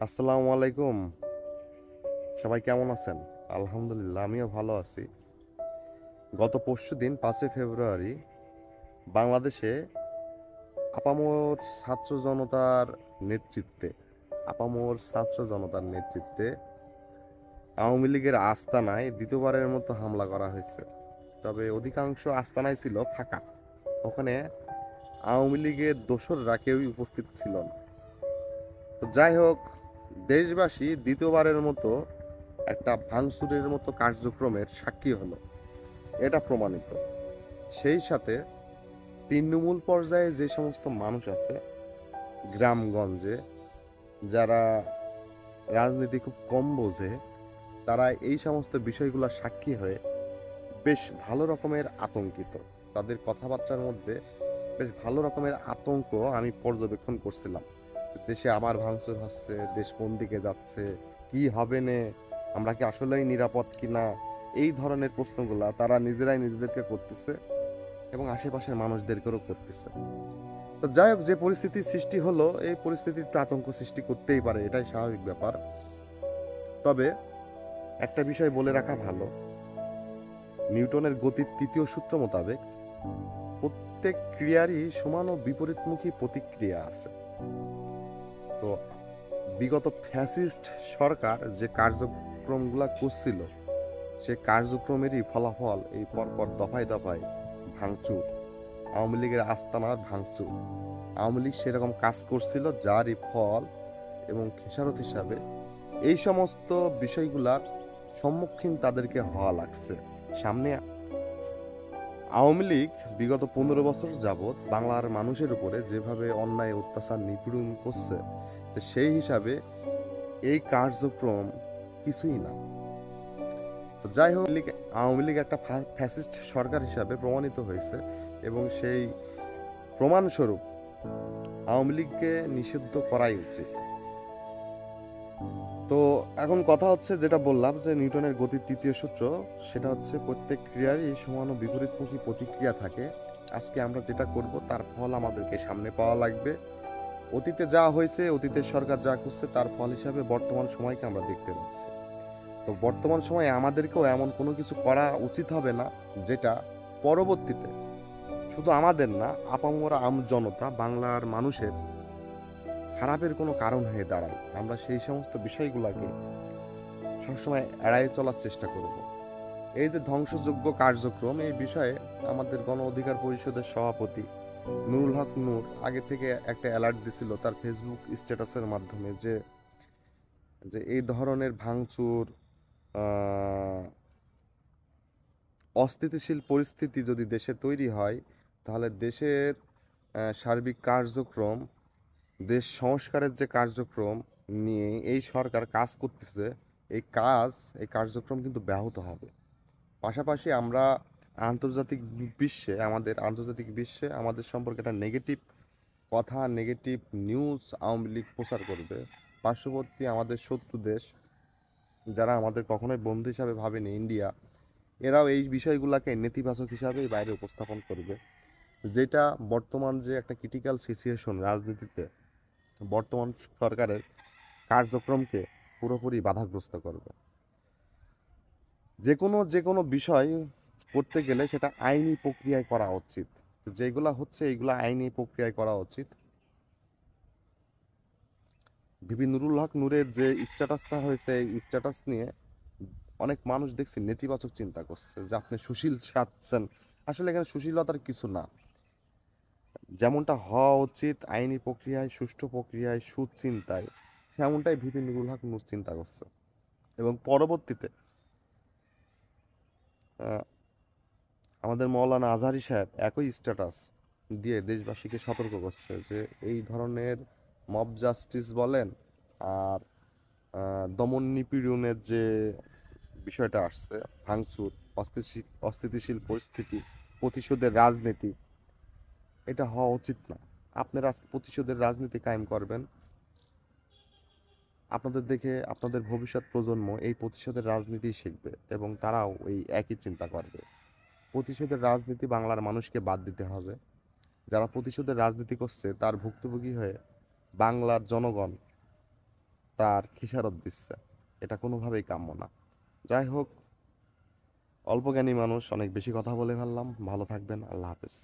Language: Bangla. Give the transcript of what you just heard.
আসসালামু আলাইকুম। সবাই কেমন আছেন? আলহামদুলিল্লাহ, আমিও ভালো আছি। গত পরশুদিন 5ই ফেব্রুয়ারি বাংলাদেশে আপামর ছাত্র জনতার নেতৃত্বে আপামর ছাত্র জনতার নেতৃত্বে আওয়ামী লীগের আস্তানায় দ্বিতীয়বারের মতো হামলা করা হয়েছে। তবে অধিকাংশ আস্তানায় ছিল ফাঁকা। ওখানে আওয়ামী লীগের দোসররা কেউই উপস্থিত ছিল না। তো যাই হোক, দেশবাসী দ্বিতীয়বারের মতো একটা ভাঙচুরের মতো কার্যক্রমের সাক্ষী হলো, এটা প্রমাণিত। সেই সাথে তৃণমূল পর্যায়ে যে সমস্ত মানুষ আছে গ্রামগঞ্জে, যারা রাজনীতি খুব কম বোঝে, তারা এই সমস্ত বিষয়গুলোর সাক্ষী হয়ে বেশ ভালো রকমের আতঙ্কিত। তাদের কথাবার্তার মধ্যে বেশ ভালো রকমের আতঙ্ক আমি পর্যবেক্ষণ করছিলাম। দেশে আবার ভাঙচুর হচ্ছে, দেশ কোন দিকে যাচ্ছে, কি হবে নে, আমরা কি আসলেই নিরাপদ কিনা, এই ধরনের প্রশ্নগুলা তারা নিজেরাই নিজেদেরকে করতেছে এবং আশেপাশের মানুষদেরকেও করতেছে। তো যাই হোক, যে পরিস্থিতির সৃষ্টি হলো, এই পরিস্থিতির একটু আতঙ্ক সৃষ্টি করতেই পারে, এটাই স্বাভাবিক ব্যাপার। তবে একটা বিষয় বলে রাখা ভালো, নিউটনের গতির তৃতীয় সূত্র মোতাবেক প্রত্যেক ক্রিয়ারই সমান ও বিপরীতমুখী প্রতিক্রিয়া আছে। তো বিগত ফ্যাসিস্ট সরকার যে কার্যক্রমগুলা করছিল, সে কার্যক্রমেরই ফলাফল এই পরপর দফায় দফায় ভাঙচুর, আওয়ামী লীগের আস্তানার ভাঙচুর। আওয়ামী লীগ সেরকম কাজ করছিল, যারই ফল এবং খেসারত হিসাবে এই সমস্ত বিষয়গুলার সম্মুখীন তাদেরকে হওয়া লাগছে। সামনে আওয়ামী লীগ বিগত 15 বছর যাবৎ বাংলার মানুষের উপরে যেভাবে অন্যায় অত্যাচার নিপীড়ন করছে, তো সেই হিসাবে এই কার্যক্রম কিছুই না। তো যাই হোক, আওয়ামী লীগ একটা ফ্যাসিস্ট সরকার হিসাবে প্রমাণিত হয়েছে এবং সেই প্রমাণস্বরূপ আওয়ামী লীগকে নিষিদ্ধ করাই উচিত। তো এখন কথা হচ্ছে, যেটা বললাম যে নিউটনের গতির তৃতীয় সূত্র, সেটা হচ্ছে প্রত্যেক ক্রিয়ারই সমান ও বিপরীতমুখী প্রতিক্রিয়া থাকে। আজকে আমরা যেটা করব তার ফল আমাদেরকে সামনে পাওয়া লাগবে। অতীতে যা হয়েছে, অতীতের সরকার যা করছে, তার ফল হিসাবে বর্তমান সময়কে আমরা দেখতে পাচ্ছি। তো বর্তমান সময়ে আমাদেরকেও এমন কোনো কিছু করা উচিত হবে না যেটা পরবর্তীতে শুধু আমাদের না, আপামর জনতা বাংলার মানুষের খারাপের কোনো কারণ হয়ে দাঁড়ায়। আমরা সেই সমস্ত বিষয়গুলোকে সবসময় এড়াই চলার চেষ্টা করব। এই যে ধ্বংসযোগ্য কার্যক্রম, এই বিষয়ে আমাদের গণ অধিকার পরিষদের সভাপতি নুরুল হক নূর আগে থেকে একটা অ্যালার্ট দিছিল তার ফেসবুক স্ট্যাটাসের মাধ্যমে, যে যে এই ধরনের ভাঙচুর, অস্থিতিশীল পরিস্থিতি যদি দেশে তৈরি হয়, তাহলে দেশের সার্বিক কার্যক্রম, দেশ সংস্কারের যে কার্যক্রম নিয়ে এই সরকার কাজ করতেছে, এই কার্যক্রম কিন্তু ব্যাহত হবে। পাশাপাশি আমরা আন্তর্জাতিক বিশ্বে আমাদের সম্পর্কে একটা নেগেটিভ কথা, নেগেটিভ নিউজ আওয়ামী লীগ প্রচার করবে। পার্শ্ববর্তী আমাদের শত্রু দেশ, যারা আমাদের কখনোই বন্ধু হিসাবে ভাবেনি, ইন্ডিয়া, এরাও এই বিষয়গুলোকে নেতিবাচক হিসাবেই বাইরে উপস্থাপন করবে, যেটা বর্তমান যে একটা ক্রিটিক্যাল সিচুয়েশন রাজনীতিতে, বর্তমান সরকারের কার্যক্রমকে পুরোপুরি বাধাগ্রস্ত করবে। যে কোনো বিষয় করতে গেলে সেটা আইনি প্রক্রিয়ায় করা উচিত। যেগুলা হচ্ছে এইগুলা আইনি প্রক্রিয়ায় করা উচিত। বিপি নুরুল হক নূরের যে স্ট্যাটাসটা হয়েছে, এই স্ট্যাটাস নিয়ে অনেক মানুষ দেখছি নেতিবাচক চিন্তা করছে, যে আপনি সুশীল সাজছেন। আসলে এখানে সুশীলতার কিছু না, যেমনটা হওয়া উচিত আইনি প্রক্রিয়ায়, সুষ্ঠু প্রক্রিয়ায়, সুচিন্তায়, সেমনটাই ভিপি নুরুল হক নূর চিন্তা করছে। এবং পরবর্তীতে আহ, আমাদের মৌলানা আজহারী সাহেব একই স্ট্যাটাস দিয়ে দেশবাসীকে সতর্ক করছে যে এই ধরনের মব জাস্টিস বলেন আর দমন নিপীড়নের যে বিষয়টা আসছে, ভাঙচুর, অস্থিতিশীল পরিস্থিতি, প্রতিশোধের রাজনীতি, এটা হওয়া উচিত না। আপনারা আজকে প্রতিশোধের রাজনীতি কায়েম করবেন, আপনাদের দেখে আপনাদের ভবিষ্যৎ প্রজন্ম এই প্রতিশোধের রাজনীতি শিখবে এবং তারাও এই একই চিন্তা করবে। প্রতিশোধের রাজনীতি বাংলার মানুষকে বাদ দিতে হবে। যারা প্রতিশোধের রাজনীতি করছে তার ভুক্তভোগী হয়ে বাংলার জনগণ তার খেসারত দিচ্ছে, এটা কোনোভাবেই কাম্য না। যাই হোক, অল্প জ্ঞানী মানুষ, অনেক বেশি কথা বলে ফেললাম। ভালো থাকবেন, আল্লাহ হাফেজ।